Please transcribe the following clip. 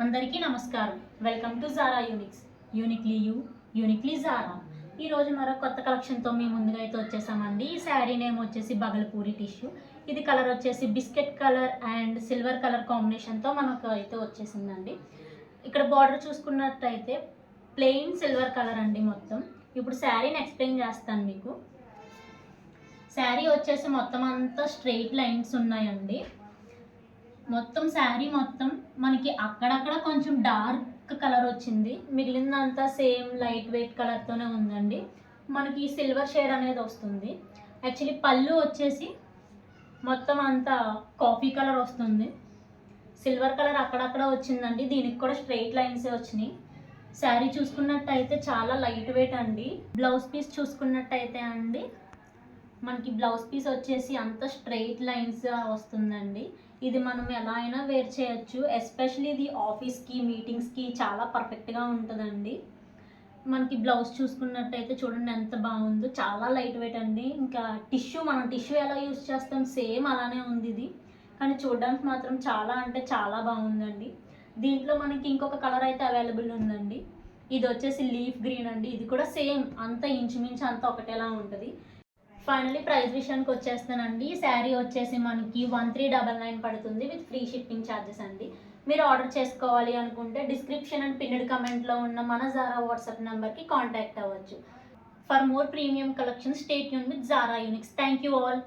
అందరికీ నమస్కారం. Welcome to Zara Unix. Uniquely you, uniquely Zara. ఈరోజు మరో కొత్త కలెక్షన్తో మీ ముందుగా అయితే వచ్చేసామండి. ఈ శారీ నేమ్ వచ్చేసి బగల్పూరి టిష్యూ. ఇది కలర్ వచ్చేసి biscuit colour and silver colour కాంబినేషన్తో మనకు అయితే వచ్చేసిందండి. ఇక్కడ బార్డర్ చూసుకున్నట్టయితే ప్లెయిన్ సిల్వర్ కలర్ అండి మొత్తం. ఇప్పుడు శారీని ఎక్స్ప్లెయిన్ చేస్తాను మీకు. శారీ వచ్చేసి మొత్తం అంతా స్ట్రెయిట్ లైన్స్ ఉన్నాయండి. మొత్తం శారీ మొత్తం మనకి అక్కడక్కడ కొంచెం డార్క్ కలర్ వచ్చింది, మిగిలిందంతా సేమ్ లైట్ వెయిట్ కలర్తోనే ఉందండి. మనకి సిల్వర్ షేడ్ అనేది వస్తుంది. యాక్చువల్లీ పళ్ళు వచ్చేసి మొత్తం అంతా కాఫీ కలర్ వస్తుంది, సిల్వర్ కలర్ అక్కడక్కడ వచ్చిందండి. దీనికి కూడా స్ట్రెయిట్ లైన్సే వచ్చినాయి. శారీ చూసుకున్నట్టయితే చాలా లైట్ వెయిట్ అండి. బ్లౌజ్ పీస్ చూసుకున్నట్టయితే అండి మనకి బ్లౌజ్ పీస్ వచ్చేసి అంత స్ట్రెయిట్ లైన్స్ వస్తుందండి. ఇది మనం ఎలా అయినా వేర్ చేయొచ్చు. ఎస్పెషల్లీ ఇది ఆఫీస్కి మీటింగ్స్కి చాలా పర్ఫెక్ట్గా ఉంటుందండి. మనకి బ్లౌజ్ చూసుకున్నట్టయితే చూడండి ఎంత బాగుందో, చాలా లైట్ వెయిట్ అండి. ఇంకా మనం టిష్యూ ఎలా యూస్ చేస్తాం సేమ్ అలానే ఉంది ఇది, కానీ చూడడానికి మాత్రం చాలా అంటే చాలా బాగుందండి. దీంట్లో మనకి ఇంకొక కలర్ అయితే అవైలబుల్ ఉందండి. ఇది వచ్చేసి లీఫ్ గ్రీన్ అండి. ఇది కూడా సేమ్ అంత ఇంచుమించు అంతా ఒకటేలా ఉంటుంది. ఫైనలీ ప్రైస్ విషయానికి వచ్చేస్తానండి. ఈ శారీ వచ్చేసి మనకి 1399 పడుతుంది విత్ ఫ్రీ షిప్పింగ్ ఛార్జెస్ అండి. మీరు ఆర్డర్ చేసుకోవాలి అనుకుంటే డిస్క్రిప్షన్ అండ్ పిన్నెడ్ కమెంట్లో ఉన్న మన జారా వాట్సాప్ నెంబర్కి కాంటాక్ట్ అవ్వచ్చు. For more premium collection stay tune with Zara Unix. Thank you all.